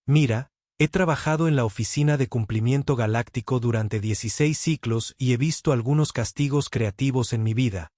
Mira, he trabajado en la Oficina de Cumplimiento Galáctico durante 16 ciclos y he visto algunos castigos creativos en mi vida,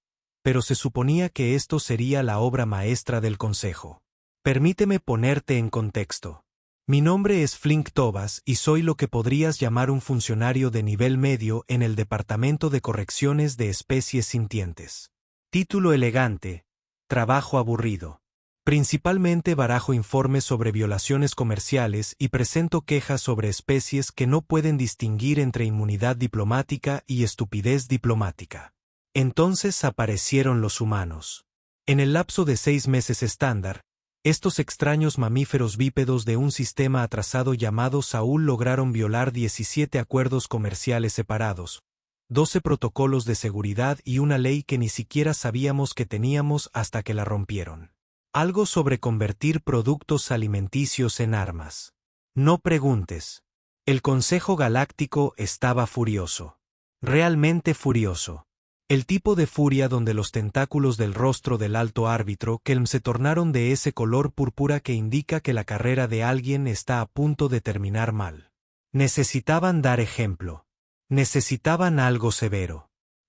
pero se suponía que esto sería la obra maestra del Consejo. Permíteme ponerte en contexto. Mi nombre es Flink Tobas y soy lo que podrías llamar un funcionario de nivel medio en el Departamento de Correcciones de Especies Sintientes. Título elegante: Trabajo aburrido. Principalmente barajo informes sobre violaciones comerciales y presento quejas sobre especies que no pueden distinguir entre inmunidad diplomática y estupidez diplomática. Entonces aparecieron los humanos. En el lapso de 6 meses estándar, estos extraños mamíferos bípedos de un sistema atrasado llamado Saúl lograron violar 17 acuerdos comerciales separados, 12 protocolos de seguridad y una ley que ni siquiera sabíamos que teníamos hasta que la rompieron. Algo sobre convertir productos alimenticios en armas. No preguntes. El Consejo Galáctico estaba furioso. Realmente furioso. El tipo de furia donde los tentáculos del rostro del alto árbitro Kelm se tornaron de ese color púrpura que indica que la carrera de alguien está a punto de terminar mal. Necesitaban dar ejemplo. Necesitaban algo severo.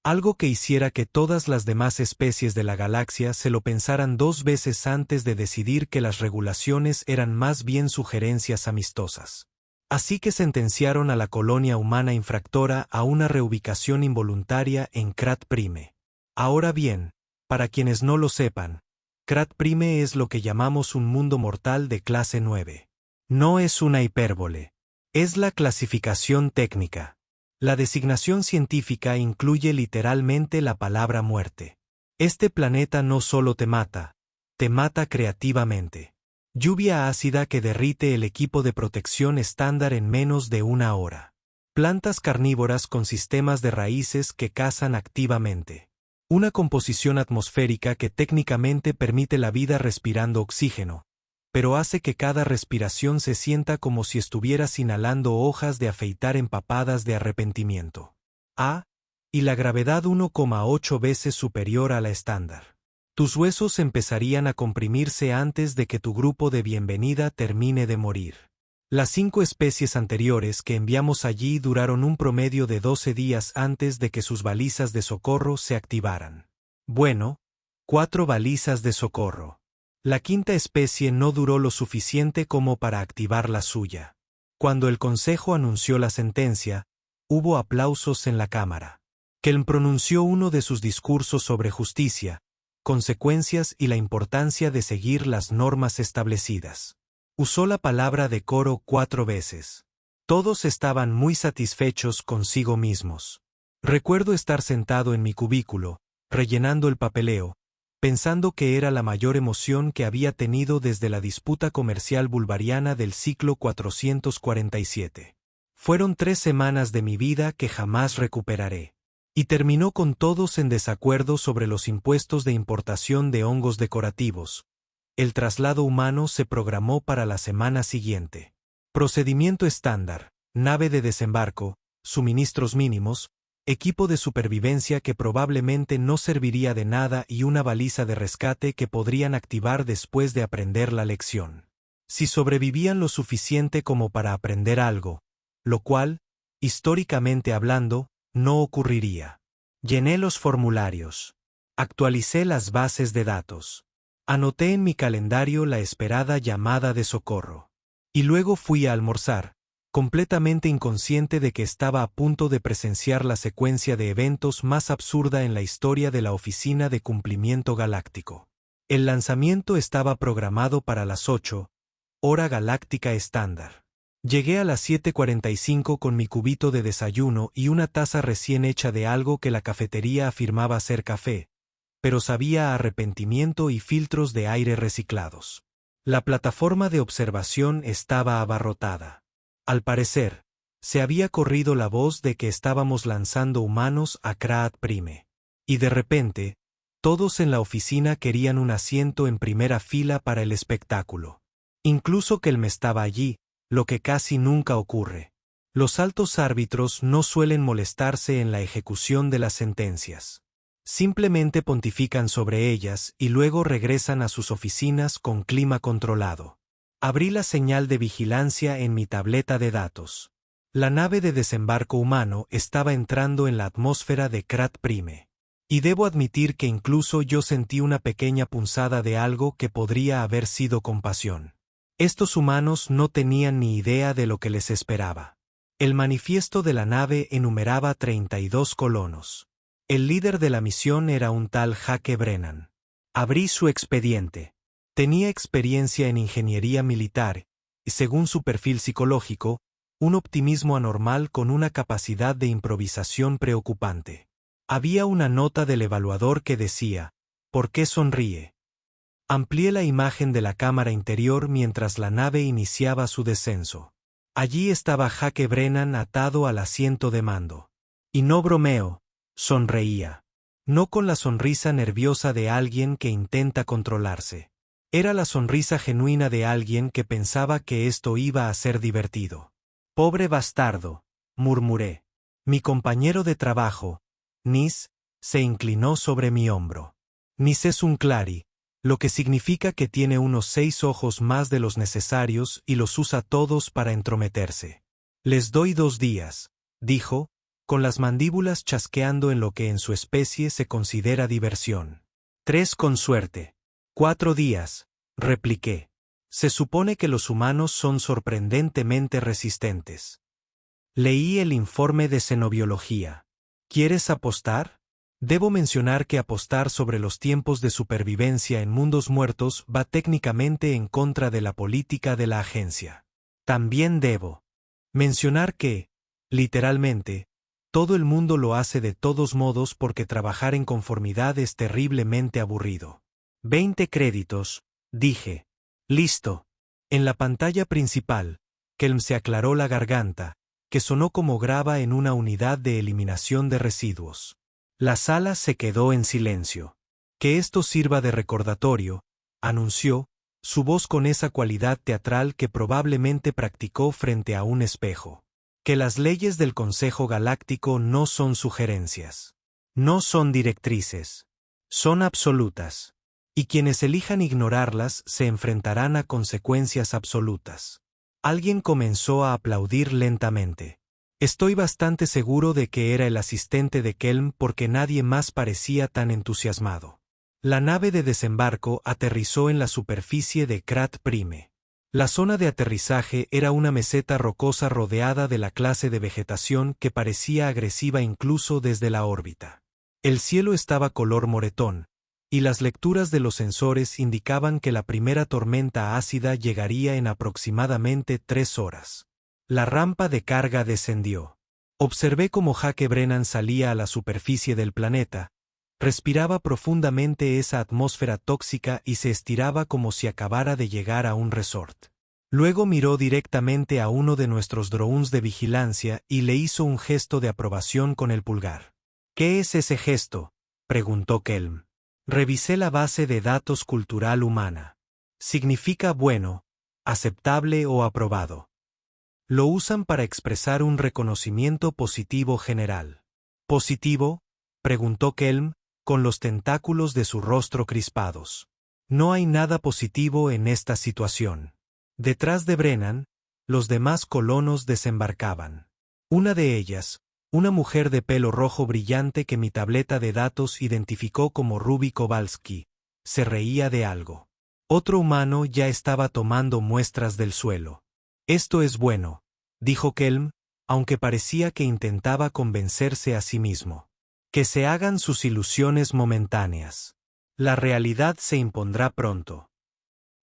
Algo que hiciera que todas las demás especies de la galaxia se lo pensaran 2 veces antes de decidir que las regulaciones eran más bien sugerencias amistosas. Así que sentenciaron a la colonia humana infractora a una reubicación involuntaria en Krat Prime. Ahora bien, para quienes no lo sepan, Krat Prime es lo que llamamos un mundo mortal de clase 9. No es una hipérbole. Es la clasificación técnica. La designación científica incluye literalmente la palabra muerte. Este planeta no solo te mata creativamente. Lluvia ácida que derrite el equipo de protección estándar en menos de 1 hora. Plantas carnívoras con sistemas de raíces que cazan activamente. Una composición atmosférica que técnicamente permite la vida respirando oxígeno, pero hace que cada respiración se sienta como si estuvieras inhalando hojas de afeitar empapadas de arrepentimiento. Y la gravedad 1,8 veces superior a la estándar. Tus huesos empezarían a comprimirse antes de que tu grupo de bienvenida termine de morir. Las 5 especies anteriores que enviamos allí duraron un promedio de 12 días antes de que sus balizas de socorro se activaran. Bueno, 4 balizas de socorro. La 5ª especie no duró lo suficiente como para activar la suya. Cuando el Consejo anunció la sentencia, hubo aplausos en la Cámara. Kelm pronunció uno de sus discursos sobre justicia, consecuencias y la importancia de seguir las normas establecidas. Usó la palabra decoro 4 veces. Todos estaban muy satisfechos consigo mismos. Recuerdo estar sentado en mi cubículo, rellenando el papeleo, pensando que era la mayor emoción que había tenido desde la disputa comercial bulbariana del ciclo 447. Fueron 3 semanas de mi vida que jamás recuperaré. Y terminó con todos en desacuerdo sobre los impuestos de importación de hongos decorativos. El traslado humano se programó para la semana siguiente. Procedimiento estándar, nave de desembarco, suministros mínimos, equipo de supervivencia que probablemente no serviría de nada y una baliza de rescate que podrían activar después de aprender la lección. Si sobrevivían lo suficiente como para aprender algo, lo cual, históricamente hablando, no ocurriría. Llené los formularios. Actualicé las bases de datos. Anoté en mi calendario la esperada llamada de socorro. Y luego fui a almorzar, completamente inconsciente de que estaba a punto de presenciar la secuencia de eventos más absurda en la historia de la Oficina de Cumplimiento Galáctico. El lanzamiento estaba programado para las 8, hora galáctica estándar. Llegué a las 7:45 con mi cubito de desayuno y una taza recién hecha de algo que la cafetería afirmaba ser café, pero sabía a arrepentimiento y filtros de aire reciclados. La plataforma de observación estaba abarrotada. Al parecer, se había corrido la voz de que estábamos lanzando humanos a Krat Prime. Y de repente, todos en la oficina querían un asiento en primera fila para el espectáculo. Incluso Kelm estaba allí, lo que casi nunca ocurre. Los altos árbitros no suelen molestarse en la ejecución de las sentencias. Simplemente pontifican sobre ellas y luego regresan a sus oficinas con clima controlado. Abrí la señal de vigilancia en mi tableta de datos. La nave de desembarco humano estaba entrando en la atmósfera de Krat Prime. Y debo admitir que incluso yo sentí una pequeña punzada de algo que podría haber sido compasión. Estos humanos no tenían ni idea de lo que les esperaba. El manifiesto de la nave enumeraba 32 colonos. El líder de la misión era un tal Hake Brennan. Abrí su expediente. Tenía experiencia en ingeniería militar, y según su perfil psicológico, un optimismo anormal con una capacidad de improvisación preocupante. Había una nota del evaluador que decía, ¿por qué sonríe? Amplié la imagen de la cámara interior mientras la nave iniciaba su descenso. Allí estaba Hake Brennan atado al asiento de mando. Y no bromeo, sonreía. No con la sonrisa nerviosa de alguien que intenta controlarse. Era la sonrisa genuina de alguien que pensaba que esto iba a ser divertido. Pobre bastardo, murmuré. Mi compañero de trabajo, Nis, se inclinó sobre mi hombro. Nis es un Clari, lo que significa que tiene unos 6 ojos más de los necesarios y los usa todos para entrometerse. Les doy 2 días, dijo, con las mandíbulas chasqueando en lo que en su especie se considera diversión. 3 con suerte. 4 días, repliqué. Se supone que los humanos son sorprendentemente resistentes. Leí el informe de xenobiología. ¿Quieres apostar? Debo mencionar que apostar sobre los tiempos de supervivencia en mundos muertos va técnicamente en contra de la política de la agencia. También debo mencionar que, literalmente, todo el mundo lo hace de todos modos porque trabajar en conformidad es terriblemente aburrido. 20 créditos, dije. Listo. En la pantalla principal, Kelm se aclaró la garganta, que sonó como grava en una unidad de eliminación de residuos. La sala se quedó en silencio. Que esto sirva de recordatorio, anunció, su voz con esa cualidad teatral que probablemente practicó frente a un espejo. Que las leyes del Consejo Galáctico no son sugerencias. No son directrices. Son absolutas. Y quienes elijan ignorarlas se enfrentarán a consecuencias absolutas. Alguien comenzó a aplaudir lentamente. Estoy bastante seguro de que era el asistente de Kelm porque nadie más parecía tan entusiasmado. La nave de desembarco aterrizó en la superficie de Krat Prime. La zona de aterrizaje era una meseta rocosa rodeada de la clase de vegetación que parecía agresiva incluso desde la órbita. El cielo estaba color moretón, y las lecturas de los sensores indicaban que la primera tormenta ácida llegaría en aproximadamente 3 horas. La rampa de carga descendió. Observé cómo Hake Brennan salía a la superficie del planeta, respiraba profundamente esa atmósfera tóxica y se estiraba como si acabara de llegar a un resort. Luego miró directamente a uno de nuestros drones de vigilancia y le hizo un gesto de aprobación con el pulgar. ¿Qué es ese gesto?, preguntó Kelm. Revisé la base de datos cultural humana. Significa bueno, aceptable o aprobado. Lo usan para expresar un reconocimiento positivo general. ¿Positivo?, preguntó Kelm, con los tentáculos de su rostro crispados. No hay nada positivo en esta situación. Detrás de Brennan, los demás colonos desembarcaban. Una de ellas, una mujer de pelo rojo brillante que mi tableta de datos identificó como Ruby Kowalski, se reía de algo. Otro humano ya estaba tomando muestras del suelo. Esto es bueno, dijo Kelm, aunque parecía que intentaba convencerse a sí mismo. Que se hagan sus ilusiones momentáneas. La realidad se impondrá pronto.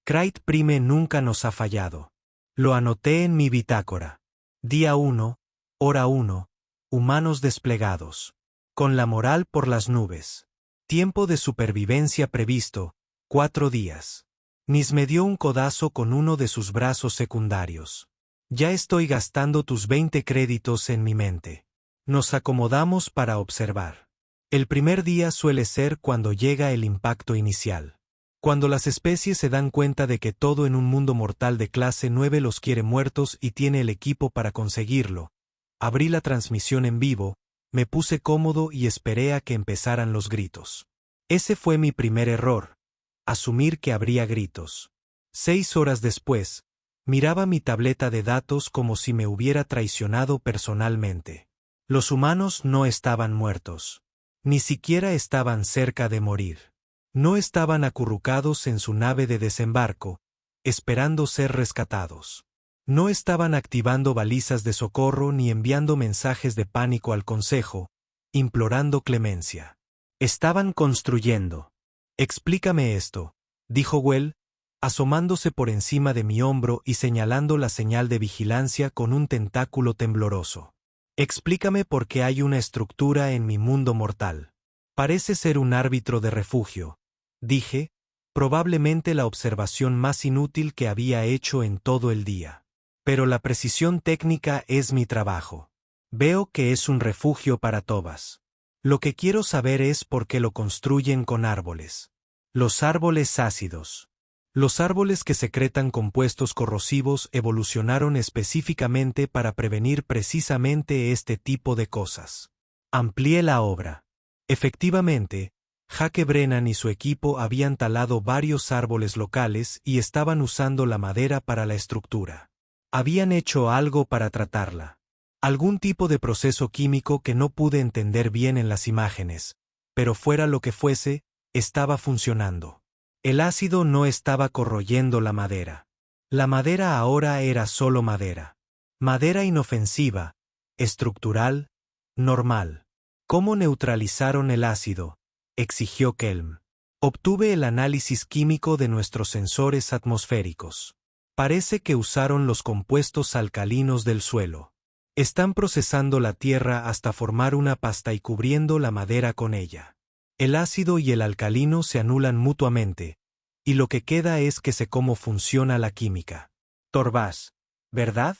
Krat Prime nunca nos ha fallado. Lo anoté en mi bitácora. Día 1, hora 1. Humanos desplegados. Con la moral por las nubes. Tiempo de supervivencia previsto, 4 días. Nis me dio un codazo con uno de sus brazos secundarios. Ya estoy gastando tus 20 créditos en mi mente. Nos acomodamos para observar. El primer día suele ser cuando llega el impacto inicial. Cuando las especies se dan cuenta de que todo en un mundo mortal de clase 9 los quiere muertos y tiene el equipo para conseguirlo. Abrí la transmisión en vivo, me puse cómodo y esperé a que empezaran los gritos. Ese fue mi primer error. Asumir que habría gritos. 6 horas después, Miraba mi tableta de datos como si me hubiera traicionado personalmente. Los humanos no estaban muertos. Ni siquiera estaban cerca de morir. No estaban acurrucados en su nave de desembarco, esperando ser rescatados. No estaban activando balizas de socorro ni enviando mensajes de pánico al Consejo, implorando clemencia. Estaban construyendo. Explícame esto, dijo Well, asomándose por encima de mi hombro y señalando la señal de vigilancia con un tentáculo tembloroso. Explícame por qué hay una estructura en mi mundo mortal. Parece ser un árbitro de refugio, dije, probablemente la observación más inútil que había hecho en todo el día. Pero la precisión técnica es mi trabajo. Veo que es un refugio para Tobas. Lo que quiero saber es por qué lo construyen con árboles. Los árboles ácidos. Los árboles que secretan compuestos corrosivos evolucionaron específicamente para prevenir precisamente este tipo de cosas. Amplié la obra. Efectivamente, Hake Brennan y su equipo habían talado varios árboles locales y estaban usando la madera para la estructura. Habían hecho algo para tratarla. Algún tipo de proceso químico que no pude entender bien en las imágenes, pero fuera lo que fuese, estaba funcionando. El ácido no estaba corroyendo la madera. La madera ahora era solo madera. Madera inofensiva, estructural, normal. ¿Cómo neutralizaron el ácido?, exigió Kelm. Obtuve el análisis químico de nuestros sensores atmosféricos. Parece que usaron los compuestos alcalinos del suelo. Están procesando la tierra hasta formar una pasta y cubriendo la madera con ella. El ácido y el alcalino se anulan mutuamente, y lo que queda es que sé cómo funciona la química. Torvas, ¿verdad?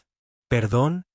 Perdón,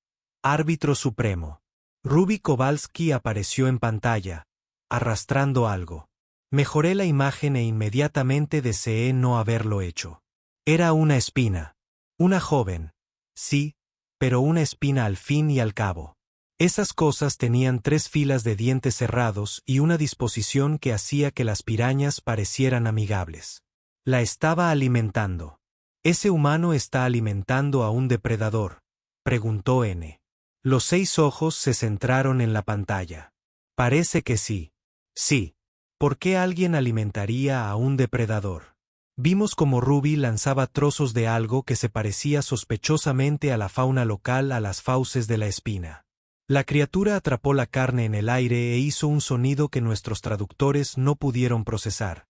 árbitro supremo. Ruby Kowalski apareció en pantalla, arrastrando algo. Mejoré la imagen e inmediatamente deseé no haberlo hecho. Era una espina. Una joven. Sí, pero una espina al fin y al cabo. Esas cosas tenían 3 filas de dientes cerrados y una disposición que hacía que las pirañas parecieran amigables. La estaba alimentando. ¿Ese humano está alimentando a un depredador?, preguntó N. Los 6 ojos se centraron en la pantalla. Parece que sí. Sí. ¿Por qué alguien alimentaría a un depredador? Vimos como Ruby lanzaba trozos de algo que se parecía sospechosamente a la fauna local a las fauces de la espina. La criatura atrapó la carne en el aire e hizo un sonido que nuestros traductores no pudieron procesar,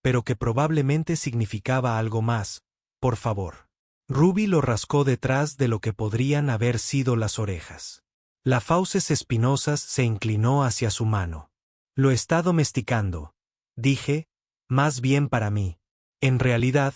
pero que probablemente significaba algo más. Por favor. Ruby lo rascó detrás de lo que podrían haber sido las orejas. Las fauces espinosas se inclinó hacia su mano. Lo está domesticando, dije, más bien para mí. En realidad,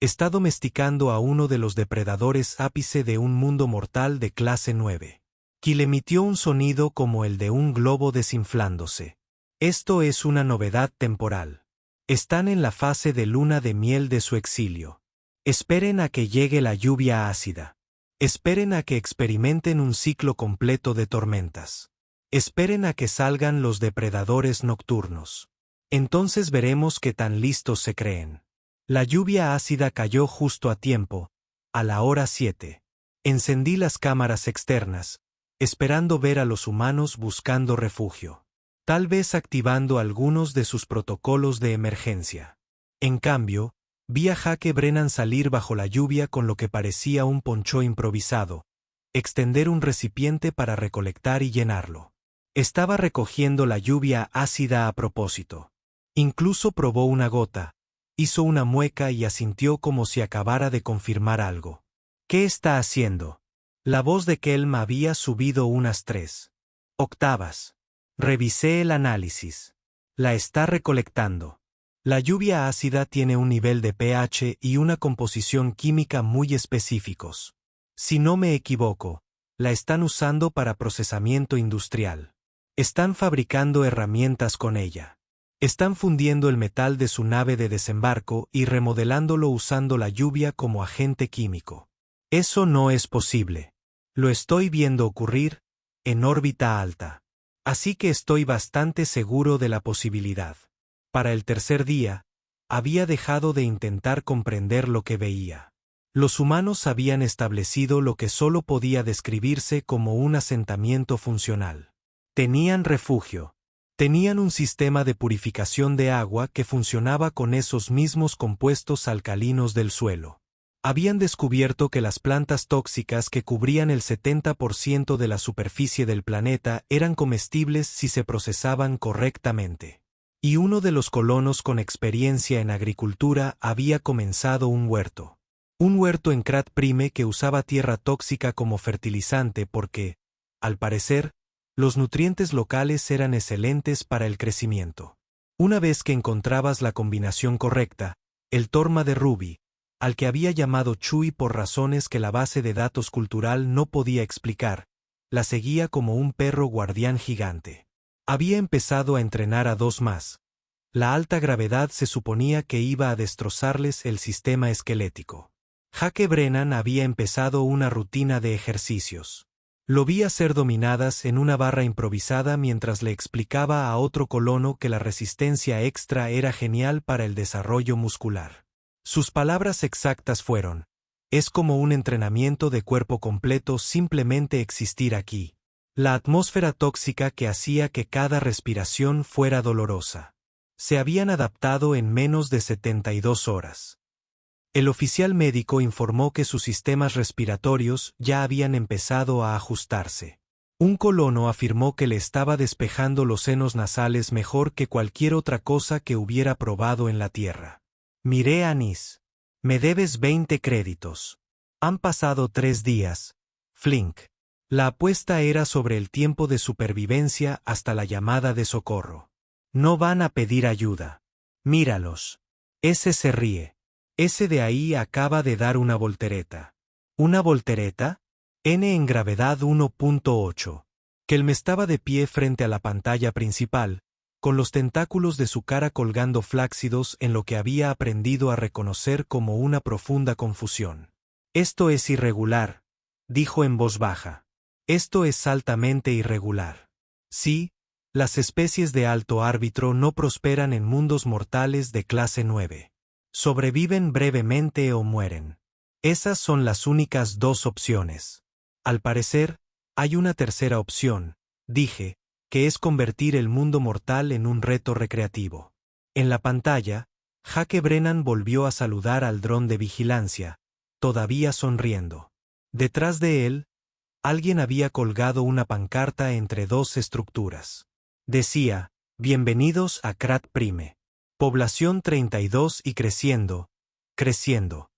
está domesticando a uno de los depredadores ápice de un mundo mortal de clase 9. Kill emitió un sonido como el de un globo desinflándose. Esto es una novedad temporal. Están en la fase de luna de miel de su exilio. Esperen a que llegue la lluvia ácida. Esperen a que experimenten un ciclo completo de tormentas. Esperen a que salgan los depredadores nocturnos. Entonces veremos qué tan listos se creen. La lluvia ácida cayó justo a tiempo, a la hora 7. Encendí las cámaras externas, esperando ver a los humanos buscando refugio. Tal vez activando algunos de sus protocolos de emergencia. En cambio, vi a Hake Brennan salir bajo la lluvia con lo que parecía un poncho improvisado, extender un recipiente para recolectar y llenarlo. Estaba recogiendo la lluvia ácida a propósito. Incluso probó una gota, hizo una mueca y asintió como si acabara de confirmar algo. ¿Qué está haciendo? La voz de Kelm había subido unas 3 octavas. Revisé el análisis. La está recolectando. La lluvia ácida tiene un nivel de pH y una composición química muy específicos. Si no me equivoco, la están usando para procesamiento industrial. Están fabricando herramientas con ella. Están fundiendo el metal de su nave de desembarco y remodelándolo usando la lluvia como agente químico. Eso no es posible. Lo estoy viendo ocurrir, en órbita alta. Así que estoy bastante seguro de la posibilidad. Para el tercer día, había dejado de intentar comprender lo que veía. Los humanos habían establecido lo que solo podía describirse como un asentamiento funcional. Tenían refugio. Tenían un sistema de purificación de agua que funcionaba con esos mismos compuestos alcalinos del suelo. Habían descubierto que las plantas tóxicas que cubrían el 70% de la superficie del planeta eran comestibles si se procesaban correctamente. Y uno de los colonos con experiencia en agricultura había comenzado un huerto. Un huerto en Krat Prime que usaba tierra tóxica como fertilizante porque, al parecer, los nutrientes locales eran excelentes para el crecimiento. Una vez que encontrabas la combinación correcta, el torma de Ruby, al que había llamado Chui por razones que la base de datos cultural no podía explicar, la seguía como un perro guardián gigante. Había empezado a entrenar a dos más. La alta gravedad se suponía que iba a destrozarles el sistema esquelético. Jake Brennan había empezado una rutina de ejercicios. Lo vi hacer dominadas en una barra improvisada mientras le explicaba a otro colono que la resistencia extra era genial para el desarrollo muscular. Sus palabras exactas fueron: es como un entrenamiento de cuerpo completo simplemente existir aquí. La atmósfera tóxica que hacía que cada respiración fuera dolorosa. Se habían adaptado en menos de 72 horas. El oficial médico informó que sus sistemas respiratorios ya habían empezado a ajustarse. Un colono afirmó que le estaba despejando los senos nasales mejor que cualquier otra cosa que hubiera probado en la Tierra. Miré a Nis. Me debes 20 créditos. Han pasado 3 días. Flink. La apuesta era sobre el tiempo de supervivencia hasta la llamada de socorro. No van a pedir ayuda. Míralos. Ese se ríe. Ese de ahí acaba de dar una voltereta. ¿Una voltereta? N en gravedad 1.8. Kelm estaba de pie frente a la pantalla principal, con los tentáculos de su cara colgando flácidos en lo que había aprendido a reconocer como una profunda confusión. Esto es irregular, dijo en voz baja. Esto es altamente irregular. Sí, las especies de alto árbitro no prosperan en mundos mortales de clase 9. Sobreviven brevemente o mueren. Esas son las únicas dos opciones. Al parecer, hay una tercera opción, dije, que es convertir el mundo mortal en un reto recreativo. En la pantalla, Jake Brennan volvió a saludar al dron de vigilancia, todavía sonriendo. Detrás de él, alguien había colgado una pancarta entre dos estructuras. Decía: bienvenidos a Krat Prime. Población 32 y creciendo, creciendo.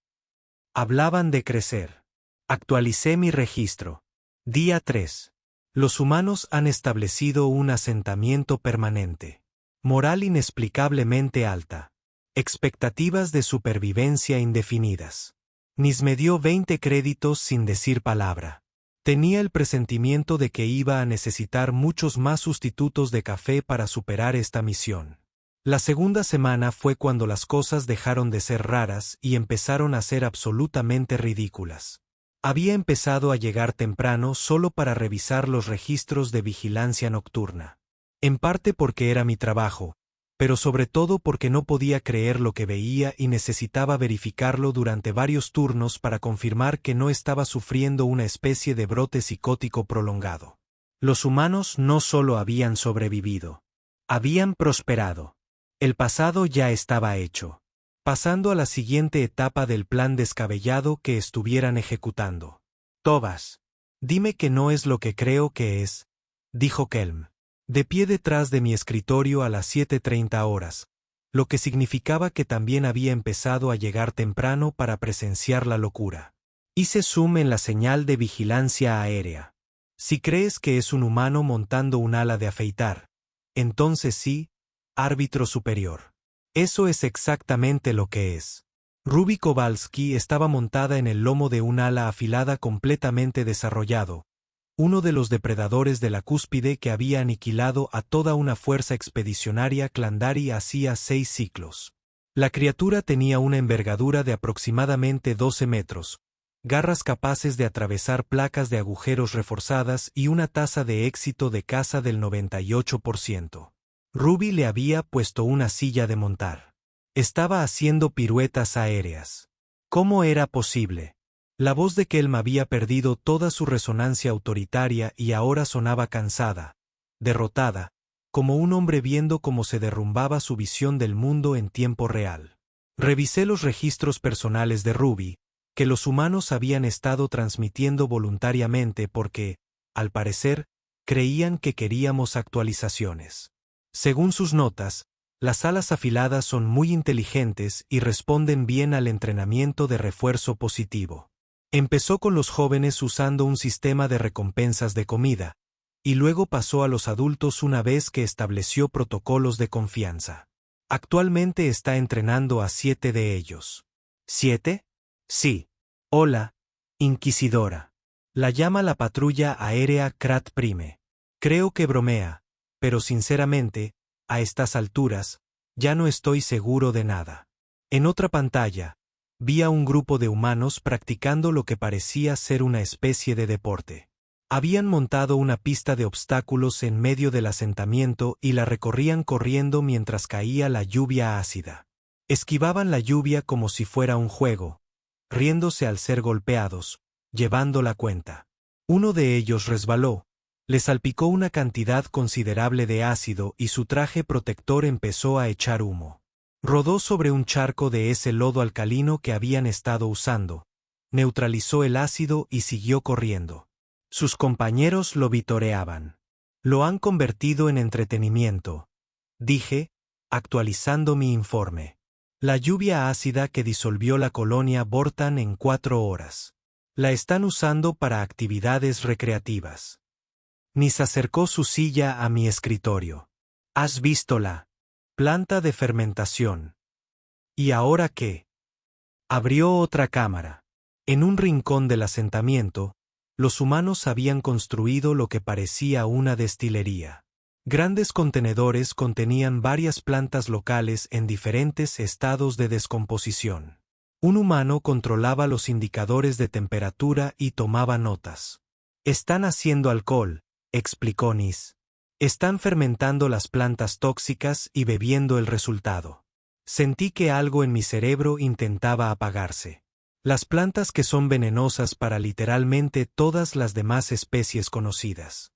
Hablaban de crecer. Actualicé mi registro. Día 3. Los humanos han establecido un asentamiento permanente. Moral inexplicablemente alta. Expectativas de supervivencia indefinidas. Nis me dio 20 créditos sin decir palabra. Tenía el presentimiento de que iba a necesitar muchos más sustitutos de café para superar esta misión. La segunda semana fue cuando las cosas dejaron de ser raras y empezaron a ser absolutamente ridículas. Había empezado a llegar temprano solo para revisar los registros de vigilancia nocturna. En parte porque era mi trabajo, pero sobre todo porque no podía creer lo que veía y necesitaba verificarlo durante varios turnos para confirmar que no estaba sufriendo una especie de brote psicótico prolongado. Los humanos no solo habían sobrevivido, habían prosperado. El pasado ya estaba hecho. Pasando a la siguiente etapa del plan descabellado que estuvieran ejecutando. Tobas, dime que no es lo que creo que es, dijo Kelm, de pie detrás de mi escritorio a las 7:30 horas, lo que significaba que también había empezado a llegar temprano para presenciar la locura. Hice zoom en la señal de vigilancia aérea. Si crees que es un humano montando un ala de afeitar, entonces sí, árbitro superior. Eso es exactamente lo que es. Ruby Kowalski estaba montada en el lomo de un ala afilada completamente desarrollado, uno de los depredadores de la cúspide que había aniquilado a toda una fuerza expedicionaria Clandari hacía 6 ciclos. La criatura tenía una envergadura de aproximadamente 12 metros, garras capaces de atravesar placas de agujeros reforzadas y una tasa de éxito de caza del 98%. Ruby le había puesto una silla de montar. Estaba haciendo piruetas aéreas. ¿Cómo era posible? La voz de Kelm había perdido toda su resonancia autoritaria y ahora sonaba cansada, derrotada, como un hombre viendo cómo se derrumbaba su visión del mundo en tiempo real. Revisé los registros personales de Ruby, que los humanos habían estado transmitiendo voluntariamente porque, al parecer, creían que queríamos actualizaciones. Según sus notas, las alas afiladas son muy inteligentes y responden bien al entrenamiento de refuerzo positivo. Empezó con los jóvenes usando un sistema de recompensas de comida, y luego pasó a los adultos una vez que estableció protocolos de confianza. Actualmente está entrenando a 7 de ellos. ¿7? Sí. Hola, Inquisidora. La llama la patrulla aérea Krat Prime. Creo que bromea, pero sinceramente, a estas alturas, ya no estoy seguro de nada. En otra pantalla, vi a un grupo de humanos practicando lo que parecía ser una especie de deporte. Habían montado una pista de obstáculos en medio del asentamiento y la recorrían corriendo mientras caía la lluvia ácida. Esquivaban la lluvia como si fuera un juego, riéndose al ser golpeados, llevando la cuenta. Uno de ellos resbaló, le salpicó una cantidad considerable de ácido y su traje protector empezó a echar humo. Rodó sobre un charco de ese lodo alcalino que habían estado usando, neutralizó el ácido y siguió corriendo. Sus compañeros lo vitoreaban. Lo han convertido en entretenimiento, dije, actualizando mi informe. La lluvia ácida que disolvió la colonia Vortan en 4 horas. La están usando para actividades recreativas. Nis acercó su silla a mi escritorio. ¿Has visto la planta de fermentación? ¿Y ahora qué? Abrió otra cámara. En un rincón del asentamiento, los humanos habían construido lo que parecía una destilería. Grandes contenedores contenían varias plantas locales en diferentes estados de descomposición. Un humano controlaba los indicadores de temperatura y tomaba notas. Están haciendo alcohol, explicó Nis. Están fermentando las plantas tóxicas y bebiendo el resultado. Sentí que algo en mi cerebro intentaba apagarse. Las plantas que son venenosas para literalmente todas las demás especies conocidas.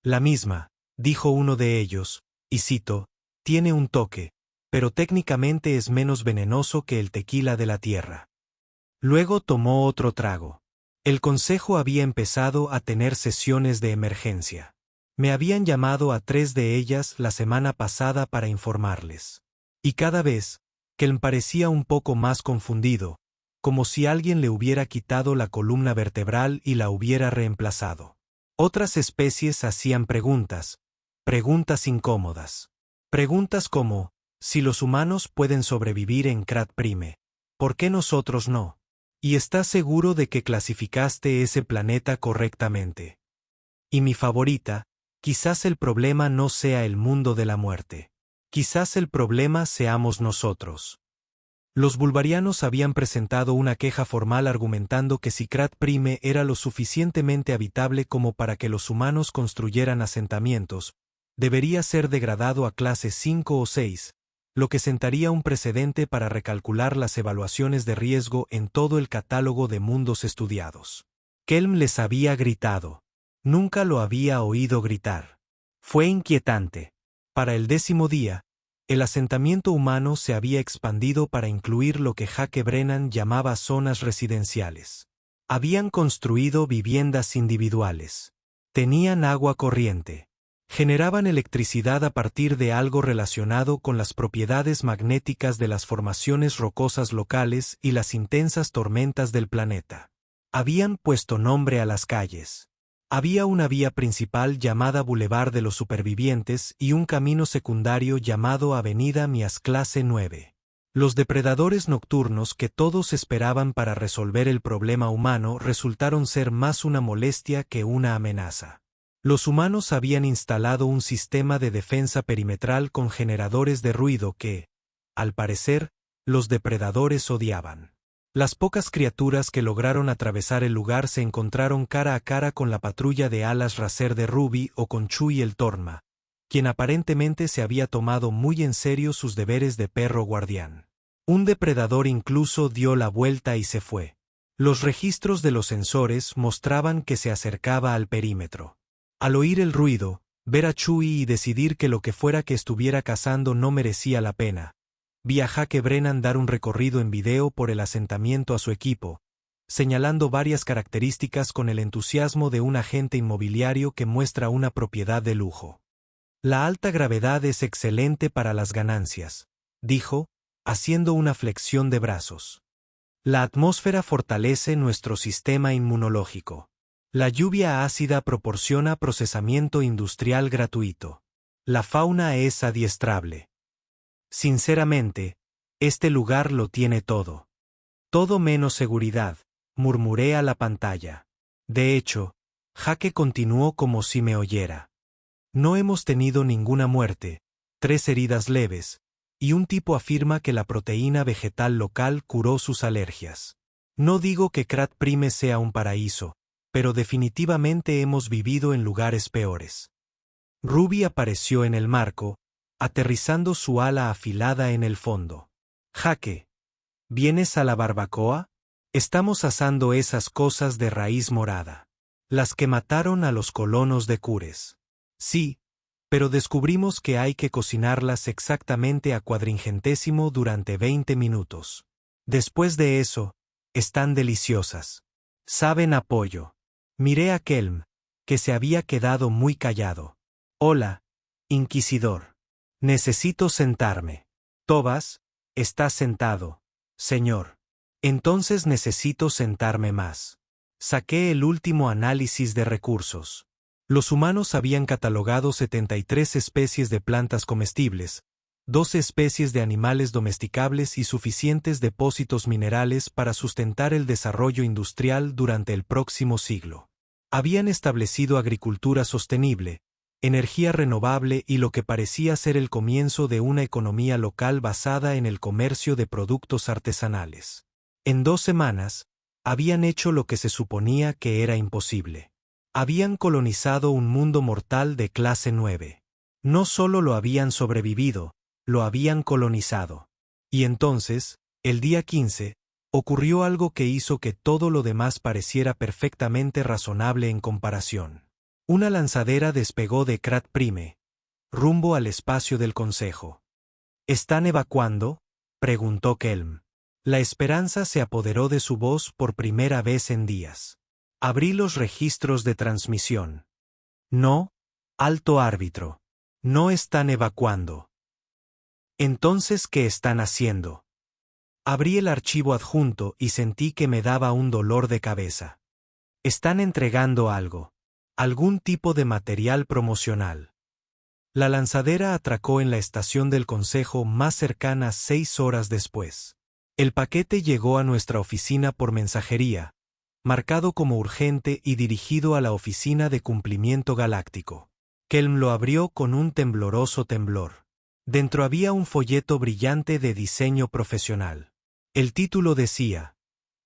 La misma, dijo uno de ellos, y cito, tiene un toque, pero técnicamente es menos venenoso que el tequila de la tierra. Luego tomó otro trago. El consejo había empezado a tener sesiones de emergencia. Me habían llamado a 3 de ellas la semana pasada para informarles. Y cada vez, Kelm parecía un poco más confundido, como si alguien le hubiera quitado la columna vertebral y la hubiera reemplazado. Otras especies hacían preguntas incómodas. Preguntas como, si los humanos pueden sobrevivir en Krat Prime, ¿por qué nosotros no? ¿Y estás seguro de que clasificaste ese planeta correctamente? Y mi favorita, quizás el problema no sea el mundo de la muerte. Quizás el problema seamos nosotros. Los bulbarianos habían presentado una queja formal argumentando que si Krat Prime era lo suficientemente habitable como para que los humanos construyeran asentamientos, debería ser degradado a clase 5 o 6, lo que sentaría un precedente para recalcular las evaluaciones de riesgo en todo el catálogo de mundos estudiados. Kelm les había gritado. Nunca lo había oído gritar. Fue inquietante. Para el 10º día, el asentamiento humano se había expandido para incluir lo que Jaque Brennan llamaba zonas residenciales. Habían construido viviendas individuales. Tenían agua corriente. Generaban electricidad a partir de algo relacionado con las propiedades magnéticas de las formaciones rocosas locales y las intensas tormentas del planeta. Habían puesto nombre a las calles. Había una vía principal llamada Boulevard de los Supervivientes y un camino secundario llamado Avenida Mias Clase 9. Los depredadores nocturnos que todos esperaban para resolver el problema humano resultaron ser más una molestia que una amenaza. Los humanos habían instalado un sistema de defensa perimetral con generadores de ruido que, al parecer, los depredadores odiaban. Las pocas criaturas que lograron atravesar el lugar se encontraron cara a cara con la patrulla de alas Racer de Ruby o con Chui el Torma, quien aparentemente se había tomado muy en serio sus deberes de perro guardián. Un depredador incluso dio la vuelta y se fue. Los registros de los sensores mostraban que se acercaba al perímetro. Al oír el ruido, ver a Chewie y decidir que lo que fuera que estuviera cazando no merecía la pena, vi a Jake Brennan dar un recorrido en video por el asentamiento a su equipo, señalando varias características con el entusiasmo de un agente inmobiliario que muestra una propiedad de lujo. La alta gravedad es excelente para las ganancias, dijo, haciendo una flexión de brazos. La atmósfera fortalece nuestro sistema inmunológico. La lluvia ácida proporciona procesamiento industrial gratuito. La fauna es adiestrable. Sinceramente, este lugar lo tiene todo. Todo menos seguridad, murmuré a la pantalla. De hecho, Jake continuó como si me oyera. No hemos tenido ninguna muerte, 3 heridas leves, y un tipo afirma que la proteína vegetal local curó sus alergias. No digo que Krat Prime sea un paraíso, pero definitivamente hemos vivido en lugares peores. Ruby apareció en el marco, aterrizando su ala afilada en el fondo. Jake, ¿vienes a la barbacoa? Estamos asando esas cosas de raíz morada. Las que mataron a los colonos de Cures. Sí, pero descubrimos que hay que cocinarlas exactamente a cuadringentésimo durante 20 minutos. Después de eso, están deliciosas. Saben a pollo. Miré a Kelm, que se había quedado muy callado. Hola, inquisidor. Necesito sentarme. Tobas, estás sentado, señor. Entonces necesito sentarme más. Saqué el último análisis de recursos. Los humanos habían catalogado 73 especies de plantas comestibles, 12 especies de animales domesticables y suficientes depósitos minerales para sustentar el desarrollo industrial durante el próximo siglo. Habían establecido agricultura sostenible, energía renovable y lo que parecía ser el comienzo de una economía local basada en el comercio de productos artesanales. En 2 semanas, habían hecho lo que se suponía que era imposible. Habían colonizado un mundo mortal de clase 9. No solo lo habían sobrevivido, lo habían colonizado. Y entonces, el día 15, ocurrió algo que hizo que todo lo demás pareciera perfectamente razonable en comparación. Una lanzadera despegó de Krat Prime, rumbo al espacio del Consejo. ¿Están evacuando?, preguntó Kelm. La esperanza se apoderó de su voz por primera vez en días. Abrí los registros de transmisión. No, alto árbitro. No están evacuando. Entonces, ¿qué están haciendo? Abrí el archivo adjunto y sentí que me daba un dolor de cabeza. Están entregando algo. Algún tipo de material promocional. La lanzadera atracó en la estación del Consejo más cercana 6 horas después. El paquete llegó a nuestra oficina por mensajería, marcado como urgente y dirigido a la Oficina de Cumplimiento Galáctico. Kelm lo abrió con un tembloroso temblor. Dentro había un folleto brillante de diseño profesional. El título decía,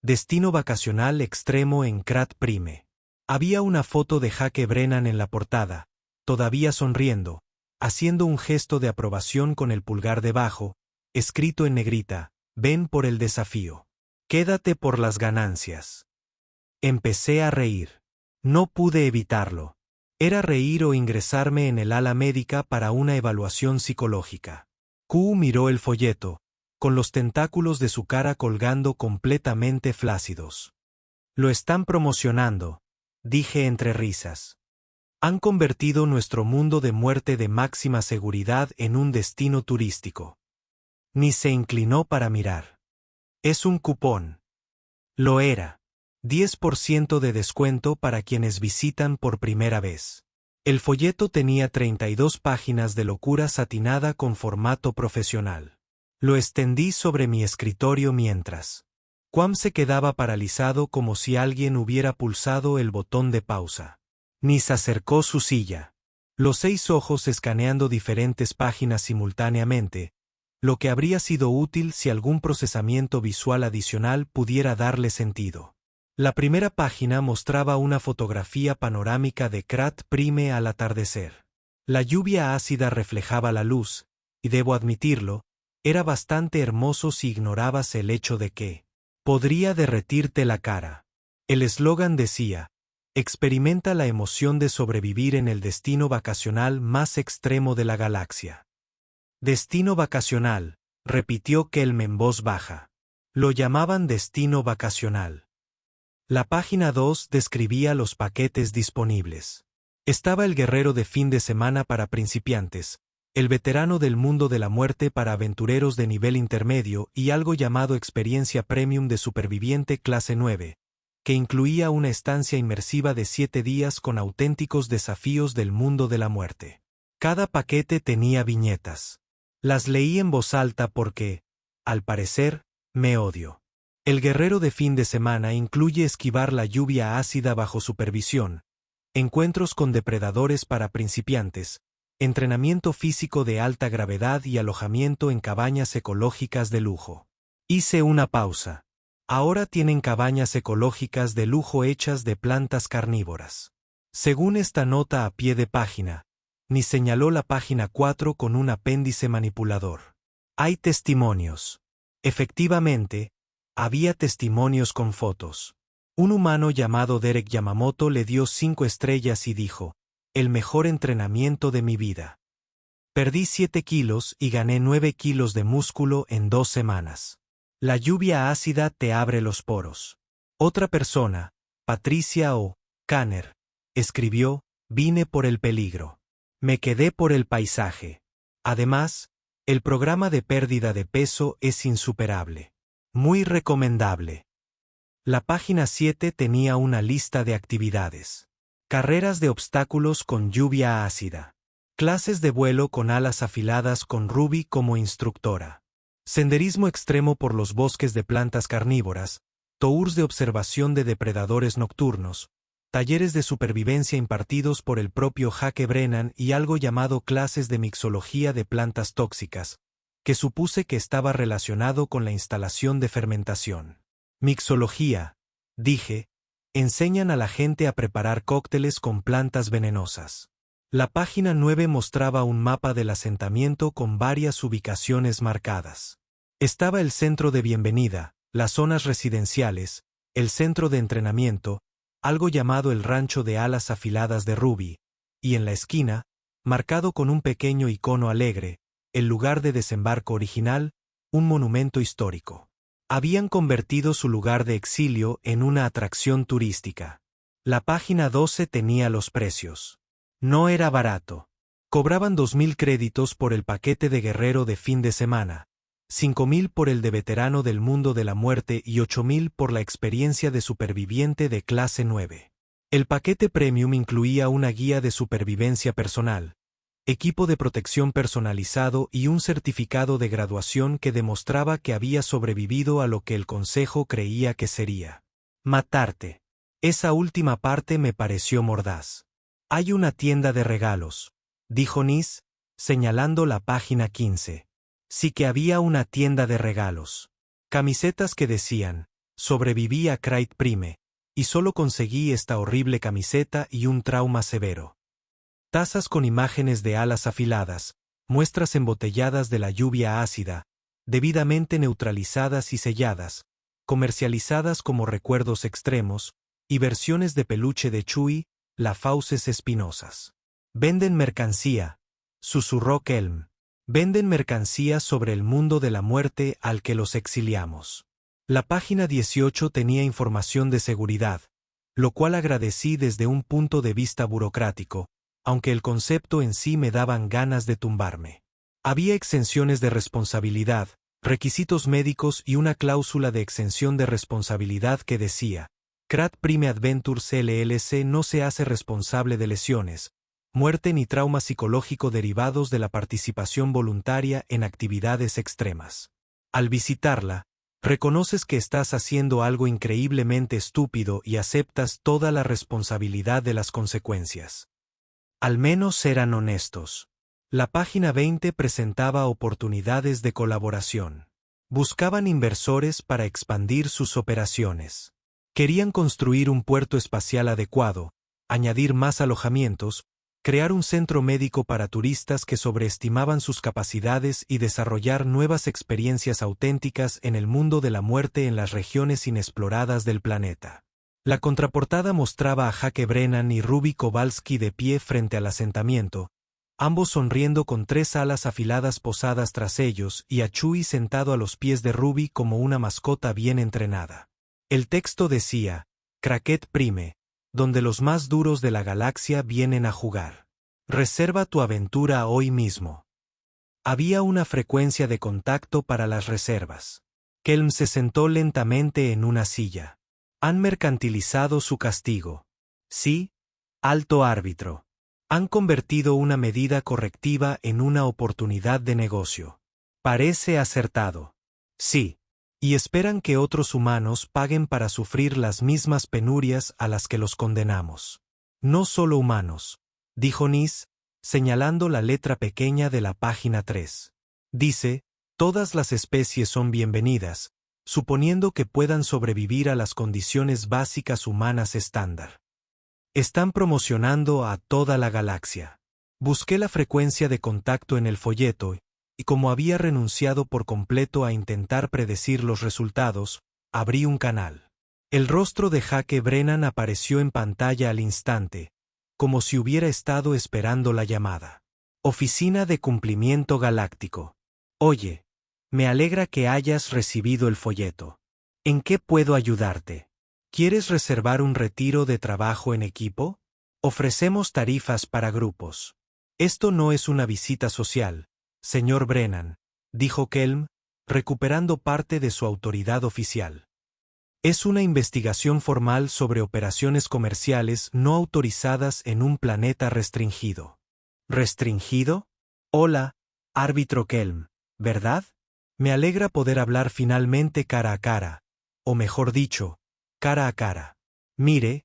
Destino vacacional extremo en Krat Prime. Había una foto de Jake Brennan en la portada, todavía sonriendo, haciendo un gesto de aprobación con el pulgar debajo, escrito en negrita, ven por el desafío. Quédate por las ganancias. Empecé a reír. No pude evitarlo. Era reír o ingresarme en el ala médica para una evaluación psicológica. Q miró el folleto, con los tentáculos de su cara colgando completamente flácidos. Lo están promocionando, dije entre risas. Han convertido nuestro mundo de muerte de máxima seguridad en un destino turístico. Ni se inclinó para mirar. Es un cupón. Lo era. 10% de descuento para quienes visitan por primera vez. El folleto tenía 32 páginas de locura satinada con formato profesional. Lo extendí sobre mi escritorio mientras. Quam se quedaba paralizado como si alguien hubiera pulsado el botón de pausa. Nis acercó su silla. Los 6 ojos escaneando diferentes páginas simultáneamente, lo que habría sido útil si algún procesamiento visual adicional pudiera darle sentido. La primera página mostraba una fotografía panorámica de Krat Prime al atardecer. La lluvia ácida reflejaba la luz, y debo admitirlo, Era bastante hermoso si ignorabas el hecho de que podría derretirte la cara. El eslogan decía: experimenta la emoción de sobrevivir en el destino vacacional más extremo de la galaxia. Destino vacacional, repitió Kelm en voz baja. Lo llamaban destino vacacional. La página 2 describía los paquetes disponibles. Estaba el guerrero de fin de semana para principiantes, el veterano del mundo de la muerte para aventureros de nivel intermedio y algo llamado experiencia premium de superviviente clase 9, que incluía una estancia inmersiva de 7 días con auténticos desafíos del mundo de la muerte. Cada paquete tenía viñetas. Las leí en voz alta porque, al parecer, me odio. El guerrero de fin de semana incluye esquivar la lluvia ácida bajo supervisión, encuentros con depredadores para principiantes, entrenamiento físico de alta gravedad y alojamiento en cabañas ecológicas de lujo. Hice una pausa. Ahora tienen cabañas ecológicas de lujo hechas de plantas carnívoras. Según esta nota a pie de página, ni señaló la página 4 con un apéndice manipulador. Hay testimonios. Efectivamente, había testimonios con fotos. Un humano llamado Derek Yamamoto le dio 5 estrellas y dijo: el mejor entrenamiento de mi vida. Perdí 7 kilos y gané 9 kilos de músculo en 2 semanas. La lluvia ácida te abre los poros. Otra persona, Patricia O'Connor, escribió: vine por el peligro. Me quedé por el paisaje. Además, el programa de pérdida de peso es insuperable. Muy recomendable. La página 7 tenía una lista de actividades. Carreras de obstáculos con lluvia ácida. Clases de vuelo con alas afiladas con Ruby como instructora. Senderismo extremo por los bosques de plantas carnívoras, tours de observación de depredadores nocturnos, talleres de supervivencia impartidos por el propio Jake Brennan y algo llamado clases de mixología de plantas tóxicas, que supuse que estaba relacionado con la instalación de fermentación. Mixología, dije, enseñan a la gente a preparar cócteles con plantas venenosas. La página 9 mostraba un mapa del asentamiento con varias ubicaciones marcadas. Estaba el centro de bienvenida, las zonas residenciales, el centro de entrenamiento, algo llamado el rancho de alas afiladas de Ruby, y en la esquina, marcado con un pequeño icono alegre, el lugar de desembarco original, un monumento histórico. Habían convertido su lugar de exilio en una atracción turística. La página 12 tenía los precios. No era barato. Cobraban 2,000 créditos por el paquete de guerrero de fin de semana, 5,000 por el de veterano del mundo de la muerte y 8,000 por la experiencia de superviviente de clase 9. El paquete premium incluía una guía de supervivencia personal, equipo de protección personalizado y un certificado de graduación que demostraba que había sobrevivido a lo que el consejo creía que sería matarte. Esa última parte me pareció mordaz. Hay una tienda de regalos, dijo Nis, señalando la página 15. Sí que había una tienda de regalos. Camisetas que decían: sobreviví a Craig Prime, y solo conseguí esta horrible camiseta y un trauma severo. Tazas con imágenes de alas afiladas, muestras embotelladas de la lluvia ácida, debidamente neutralizadas y selladas, comercializadas como recuerdos extremos, y versiones de peluche de Chewie, la fauces espinosas. Venden mercancía, susurró Kelm. Venden mercancía sobre el mundo de la muerte al que los exiliamos. La página 18 tenía información de seguridad, lo cual agradecí desde un punto de vista burocrático, aunque el concepto en sí me daban ganas de tumbarme. Había exenciones de responsabilidad, requisitos médicos y una cláusula de exención de responsabilidad que decía: Craig Prime Adventures LLC no se hace responsable de lesiones, muerte ni trauma psicológico derivados de la participación voluntaria en actividades extremas. Al visitarla, reconoces que estás haciendo algo increíblemente estúpido y aceptas toda la responsabilidad de las consecuencias. Al menos eran honestos. La página 20 presentaba oportunidades de colaboración. Buscaban inversores para expandir sus operaciones. Querían construir un puerto espacial adecuado, añadir más alojamientos, crear un centro médico para turistas que sobreestimaban sus capacidades y desarrollar nuevas experiencias auténticas en el mundo de la muerte en las regiones inexploradas del planeta. La contraportada mostraba a Jake Brennan y Ruby Kowalski de pie frente al asentamiento, ambos sonriendo con 3 alas afiladas posadas tras ellos y a Chewie sentado a los pies de Ruby como una mascota bien entrenada. El texto decía, Cracket Prime, donde los más duros de la galaxia vienen a jugar. Reserva tu aventura hoy mismo. Había una frecuencia de contacto para las reservas. Kelm se sentó lentamente en una silla. Han mercantilizado su castigo. Sí, alto árbitro. Han convertido una medida correctiva en una oportunidad de negocio. Parece acertado. Sí. Y esperan que otros humanos paguen para sufrir las mismas penurias a las que los condenamos. No solo humanos, dijo Nis, señalando la letra pequeña de la página 3. Dice, todas las especies son bienvenidas, suponiendo que puedan sobrevivir a las condiciones básicas humanas estándar. Están promocionando a toda la galaxia. Busqué la frecuencia de contacto en el folleto y como había renunciado por completo a intentar predecir los resultados, abrí un canal. El rostro de Jake Brennan apareció en pantalla al instante, como si hubiera estado esperando la llamada. Oficina de Cumplimiento Galáctico. Oye, me alegra que hayas recibido el folleto. ¿En qué puedo ayudarte? ¿Quieres reservar un retiro de trabajo en equipo? Ofrecemos tarifas para grupos. Esto no es una visita social, señor Brennan, dijo Kelm, recuperando parte de su autoridad oficial. Es una investigación formal sobre operaciones comerciales no autorizadas en un planeta restringido. ¿Restringido? Hola, árbitro Kelm, ¿verdad? Me alegra poder hablar finalmente cara a cara, o mejor dicho, cara a cara. Mire,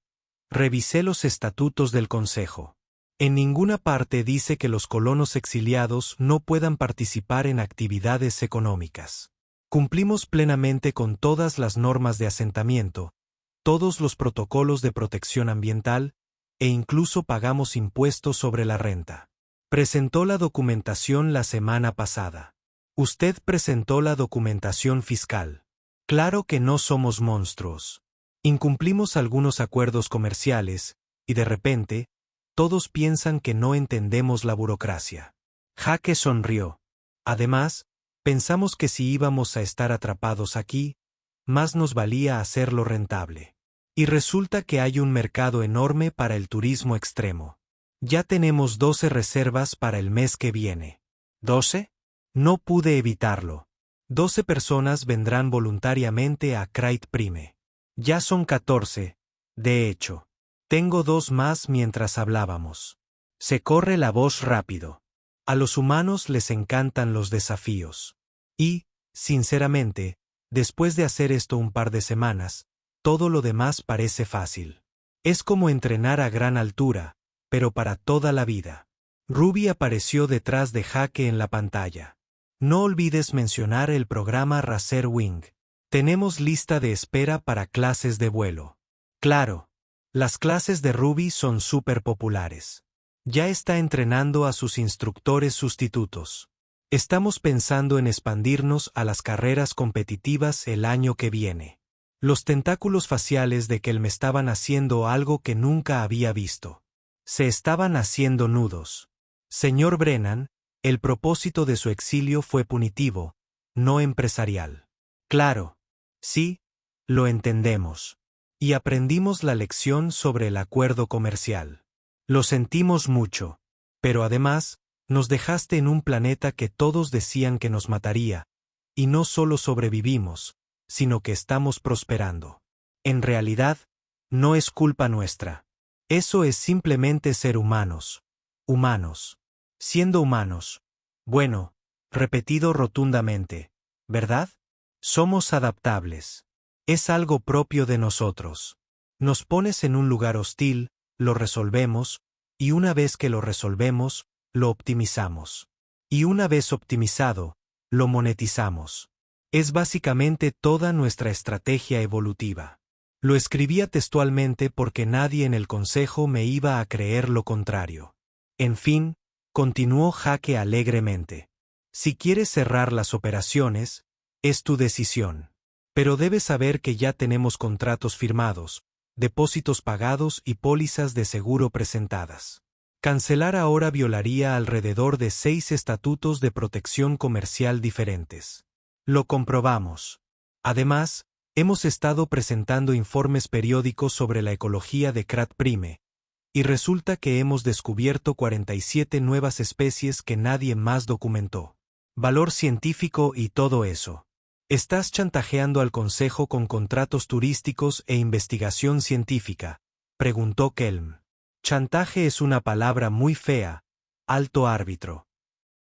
revisé los estatutos del Consejo. En ninguna parte dice que los colonos exiliados no puedan participar en actividades económicas. Cumplimos plenamente con todas las normas de asentamiento, todos los protocolos de protección ambiental, e incluso pagamos impuestos sobre la renta. Presentó la documentación la semana pasada. Usted presentó la documentación fiscal. Claro que no somos monstruos. Incumplimos algunos acuerdos comerciales, y de repente, todos piensan que no entendemos la burocracia. Jake sonrió. Además, pensamos que si íbamos a estar atrapados aquí, más nos valía hacerlo rentable. Y resulta que hay un mercado enorme para el turismo extremo. Ya tenemos 12 reservas para el mes que viene. ¿12? No pude evitarlo. 12 personas vendrán voluntariamente a Cracket Prime. Ya son 14, de hecho. Tengo 2 más mientras hablábamos. Se corre la voz rápido. A los humanos les encantan los desafíos. Y, sinceramente, después de hacer esto un par de semanas, todo lo demás parece fácil. Es como entrenar a gran altura, pero para toda la vida. Ruby apareció detrás de Jake en la pantalla. No olvides mencionar el programa Racer Wing. Tenemos lista de espera para clases de vuelo. Claro. Las clases de Ruby son súper populares. Ya está entrenando a sus instructores sustitutos. Estamos pensando en expandirnos a las carreras competitivas el año que viene. Los tentáculos faciales de Kelm estaban haciendo algo que nunca había visto. Se estaban haciendo nudos. Señor Brennan, el propósito de su exilio fue punitivo, no empresarial. Claro. Sí, lo entendemos. Y aprendimos la lección sobre el acuerdo comercial. Lo sentimos mucho, pero además, nos dejaste en un planeta que todos decían que nos mataría, y no solo sobrevivimos, sino que estamos prosperando. En realidad, no es culpa nuestra. Eso es simplemente ser humanos. Humanos. Siendo humanos. Bueno, repetido rotundamente, ¿verdad? Somos adaptables. Es algo propio de nosotros. Nos pones en un lugar hostil, lo resolvemos, y una vez que lo resolvemos, lo optimizamos. Y una vez optimizado, lo monetizamos. Es básicamente toda nuestra estrategia evolutiva. Lo escribía textualmente porque nadie en el consejo me iba a creer lo contrario. En fin, continuó Jaque alegremente. Si quieres cerrar las operaciones, es tu decisión. Pero debes saber que ya tenemos contratos firmados, depósitos pagados y pólizas de seguro presentadas. Cancelar ahora violaría alrededor de 6 estatutos de protección comercial diferentes. Lo comprobamos. Además, hemos estado presentando informes periódicos sobre la ecología de Krat Prime, y resulta que hemos descubierto 47 nuevas especies que nadie más documentó. Valor científico y todo eso. Estás chantajeando al Consejo con contratos turísticos e investigación científica, preguntó Kelm. Chantaje es una palabra muy fea, alto árbitro.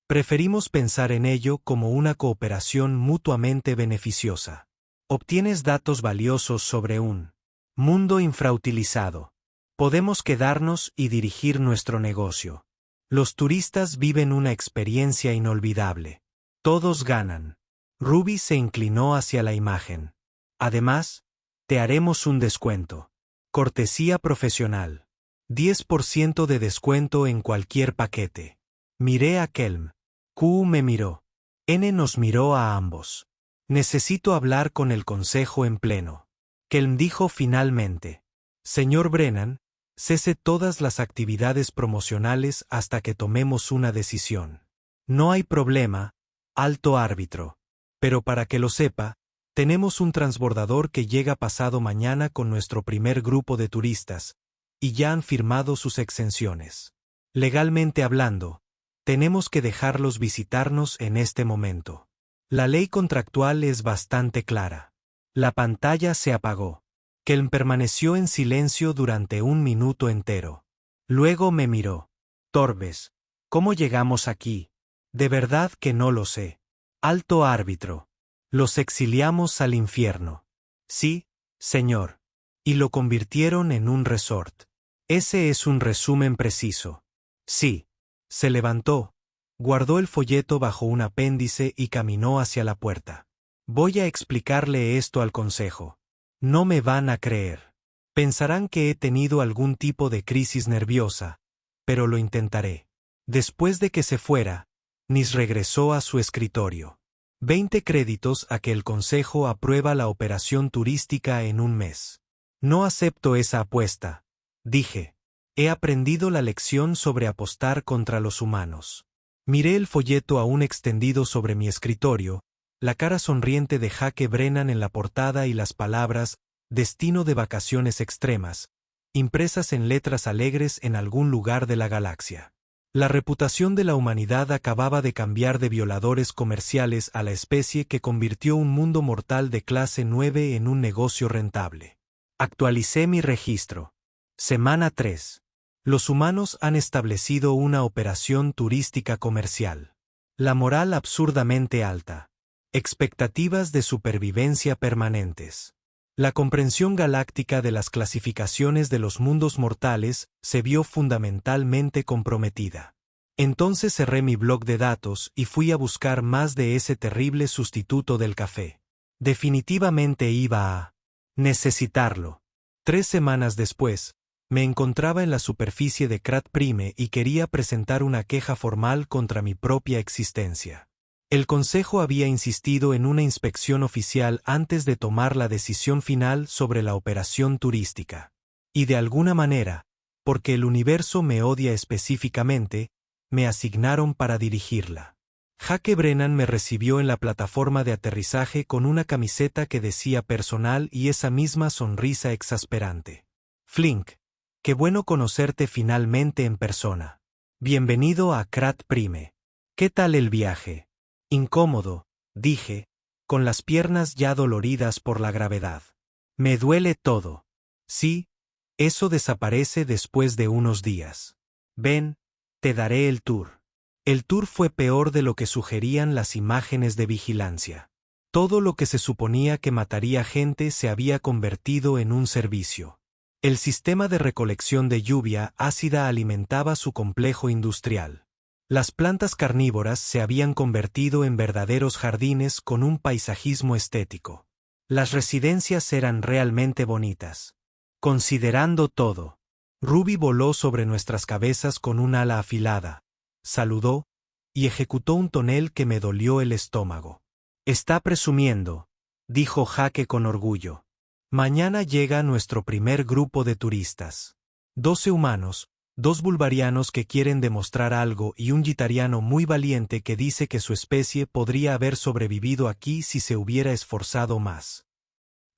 Preferimos pensar en ello como una cooperación mutuamente beneficiosa. Obtienes datos valiosos sobre un mundo infrautilizado. Podemos quedarnos y dirigir nuestro negocio. Los turistas viven una experiencia inolvidable. Todos ganan. Ruby se inclinó hacia la imagen. Además, te haremos un descuento. Cortesía profesional. 10% de descuento en cualquier paquete. Miré a Kelm. Q me miró. N nos miró a ambos. Necesito hablar con el consejo en pleno. Kelm dijo finalmente. Señor Brennan, cese todas las actividades promocionales hasta que tomemos una decisión. No hay problema, alto árbitro. Pero para que lo sepa, tenemos un transbordador que llega pasado mañana con nuestro primer grupo de turistas, y ya han firmado sus exenciones. Legalmente hablando, tenemos que dejarlos visitarnos en este momento. La ley contractual es bastante clara. La pantalla se apagó. Kelm permaneció en silencio durante 1 minuto entero. Luego me miró. Torbes, ¿cómo llegamos aquí? De verdad que no lo sé. Alto árbitro. Los exiliamos al infierno. Sí, señor. Y lo convirtieron en un resort. Ese es un resumen preciso. Sí. Se levantó, guardó el folleto bajo un apéndice y caminó hacia la puerta. Voy a explicarle esto al consejo. No me van a creer. Pensarán que he tenido algún tipo de crisis nerviosa, pero lo intentaré. Después de que se fuera, Nis regresó a su escritorio. 20 créditos a que el consejo aprueba la operación turística en 1 mes. No acepto esa apuesta, dije. He aprendido la lección sobre apostar contra los humanos. Miré el folleto aún extendido sobre mi escritorio, la cara sonriente de Jaque Brennan en la portada y las palabras «Destino de vacaciones extremas», impresas en letras alegres en algún lugar de la galaxia. La reputación de la humanidad acababa de cambiar de violadores comerciales a la especie que convirtió un mundo mortal de clase 9 en un negocio rentable. Actualicé mi registro. Semana 3. Los humanos han establecido una operación turística comercial. La moral absurdamente alta. Expectativas de supervivencia permanentes. La comprensión galáctica de las clasificaciones de los mundos mortales se vio fundamentalmente comprometida. Entonces cerré mi bloc de datos y fui a buscar más de ese terrible sustituto del café. Definitivamente iba a necesitarlo. 3 semanas después, me encontraba en la superficie de Krat Prime y quería presentar una queja formal contra mi propia existencia. El Consejo había insistido en una inspección oficial antes de tomar la decisión final sobre la operación turística. Y de alguna manera, porque el universo me odia específicamente, me asignaron para dirigirla. Jaque Brennan me recibió en la plataforma de aterrizaje con una camiseta que decía personal y esa misma sonrisa exasperante. Flink, qué bueno conocerte finalmente en persona. Bienvenido a Krat Prime. ¿Qué tal el viaje? Incómodo, dije, con las piernas ya doloridas por la gravedad. Me duele todo. Sí, eso desaparece después de unos días. Ven, te daré el tour. El tour fue peor de lo que sugerían las imágenes de vigilancia. Todo lo que se suponía que mataría gente se había convertido en un servicio. El sistema de recolección de lluvia ácida alimentaba su complejo industrial. Las plantas carnívoras se habían convertido en verdaderos jardines con un paisajismo estético. Las residencias eran realmente bonitas. Considerando todo, Ruby voló sobre nuestras cabezas con un ala afilada, saludó, y ejecutó un tonel que me dolió el estómago. Está presumiendo, dijo Jaque con orgullo. Mañana llega nuestro primer grupo de turistas. 12 humanos, 2 bulbarianos que quieren demostrar algo y un gitariano muy valiente que dice que su especie podría haber sobrevivido aquí si se hubiera esforzado más.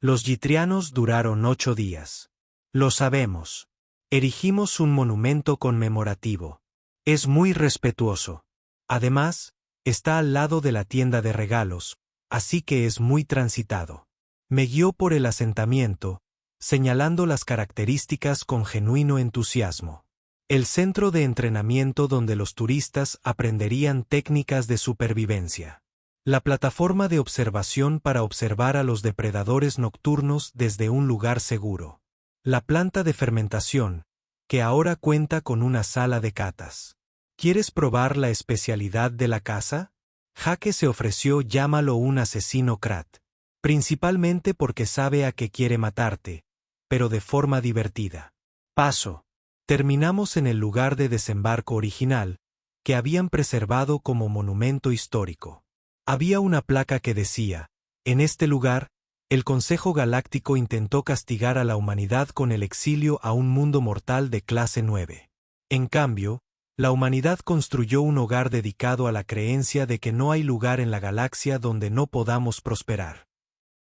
Los gitrianos duraron 8 días. Lo sabemos. Erigimos un monumento conmemorativo. Es muy respetuoso. Además, está al lado de la tienda de regalos, así que es muy transitado. Me guió por el asentamiento, señalando las características con genuino entusiasmo. El centro de entrenamiento donde los turistas aprenderían técnicas de supervivencia. La plataforma de observación para observar a los depredadores nocturnos desde un lugar seguro. La planta de fermentación, que ahora cuenta con una sala de catas. ¿Quieres probar la especialidad de la casa? Jaque se ofreció. Llámalo un asesino Krat. Principalmente porque sabe a qué quiere matarte, pero de forma divertida. Paso. Terminamos en el lugar de desembarco original, que habían preservado como monumento histórico. Había una placa que decía, en este lugar, el Consejo Galáctico intentó castigar a la humanidad con el exilio a un mundo mortal de clase 9. En cambio, la humanidad construyó un hogar dedicado a la creencia de que no hay lugar en la galaxia donde no podamos prosperar.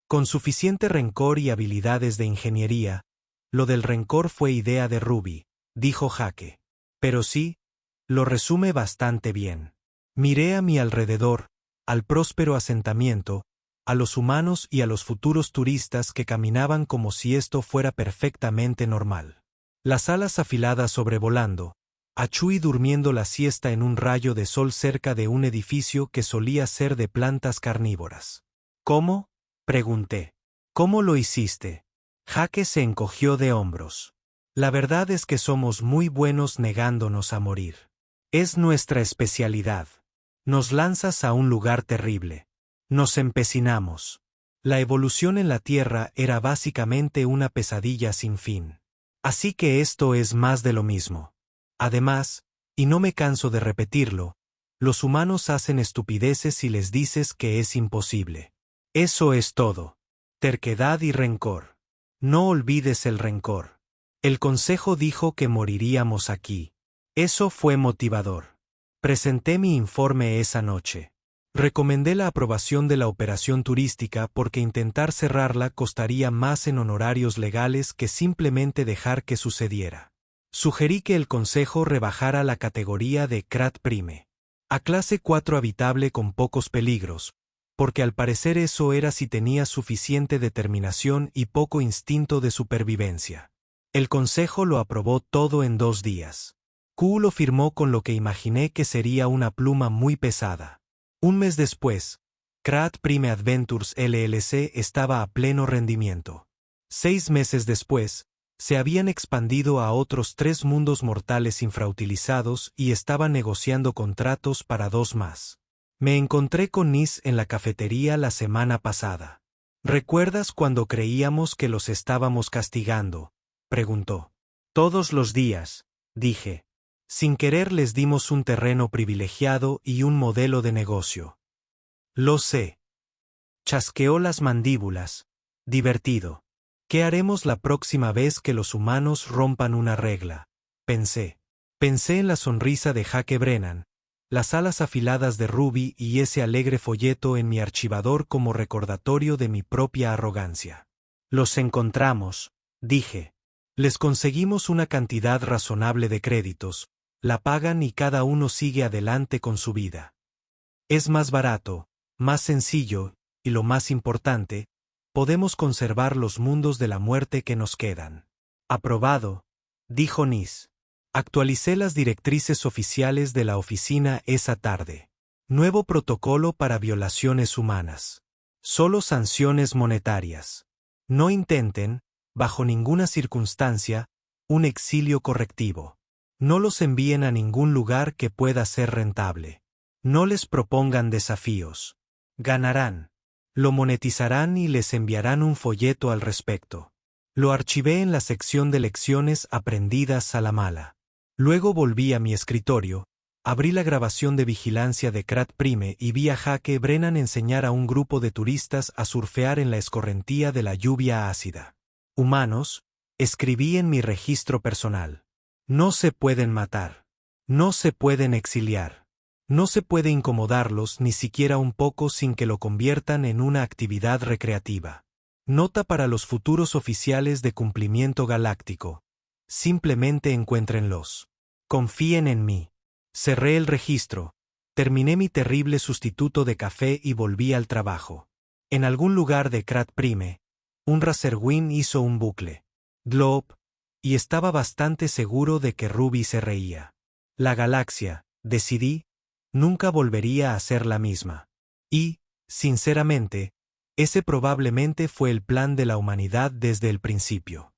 Con suficiente rencor y habilidades de ingeniería, lo del rencor fue idea de Ruby, dijo Jaque. Pero sí, lo resume bastante bien. Miré a mi alrededor, al próspero asentamiento, a los humanos y a los futuros turistas que caminaban como si esto fuera perfectamente normal. Las alas afiladas sobrevolando, a Chui durmiendo la siesta en un rayo de sol cerca de un edificio que solía ser de plantas carnívoras. ¿Cómo? Pregunté. ¿Cómo lo hiciste? Jaque se encogió de hombros. La verdad es que somos muy buenos negándonos a morir. Es nuestra especialidad. Nos lanzas a un lugar terrible. Nos empecinamos. La evolución en la Tierra era básicamente una pesadilla sin fin. Así que esto es más de lo mismo. Además, y no me canso de repetirlo, los humanos hacen estupideces si les dices que es imposible. Eso es todo. Terquedad y rencor. No olvides el rencor. El Consejo dijo que moriríamos aquí. Eso fue motivador. Presenté mi informe esa noche. Recomendé la aprobación de la operación turística porque intentar cerrarla costaría más en honorarios legales que simplemente dejar que sucediera. Sugerí que el Consejo rebajara la categoría de Krat Prime a clase 4 habitable con pocos peligros, porque al parecer eso era si tenía suficiente determinación y poco instinto de supervivencia. El Consejo lo aprobó todo en 2 días. Q lo firmó con lo que imaginé que sería una pluma muy pesada. Un mes después, Krat Prime Adventures LLC estaba a pleno rendimiento. 6 meses después, se habían expandido a otros 3 mundos mortales infrautilizados y estaban negociando contratos para 2 más. Me encontré con Nis en la cafetería la semana pasada. ¿Recuerdas cuando creíamos que los estábamos castigando?, preguntó. Todos los días, dije. Sin querer les dimos un terreno privilegiado y un modelo de negocio. Lo sé. Chasqueó las mandíbulas. Divertido. ¿Qué haremos la próxima vez que los humanos rompan una regla? Pensé. Pensé en la sonrisa de Jaque Brennan, las alas afiladas de Ruby y ese alegre folleto en mi archivador como recordatorio de mi propia arrogancia. Los encontramos, dije. Les conseguimos una cantidad razonable de créditos, la pagan y cada uno sigue adelante con su vida. Es más barato, más sencillo, y lo más importante, podemos conservar los mundos de la muerte que nos quedan. Aprobado, dijo Nis. Actualicé las directrices oficiales de la oficina esa tarde. Nuevo protocolo para violaciones humanas. Solo sanciones monetarias. No intenten, bajo ninguna circunstancia, un exilio correctivo. No los envíen a ningún lugar que pueda ser rentable. No les propongan desafíos. Ganarán. Lo monetizarán y les enviarán un folleto al respecto. Lo archivé en la sección de lecciones aprendidas a la mala. Luego volví a mi escritorio, abrí la grabación de vigilancia de Crat Prime y vi a Jaque Brennan enseñar a un grupo de turistas a surfear en la escorrentía de la lluvia ácida. Humanos, escribí en mi registro personal. No se pueden matar. No se pueden exiliar. No se puede incomodarlos ni siquiera un poco sin que lo conviertan en una actividad recreativa. Nota para los futuros oficiales de cumplimiento galáctico. Simplemente encuéntrenlos. Confíen en mí. Cerré el registro. Terminé mi terrible sustituto de café y volví al trabajo. En algún lugar de Crat Prime, un Racerwin hizo un bucle. Globe, y estaba bastante seguro de que Ruby se reía. La galaxia, decidí, nunca volvería a ser la misma. Y, sinceramente, ese probablemente fue el plan de la humanidad desde el principio.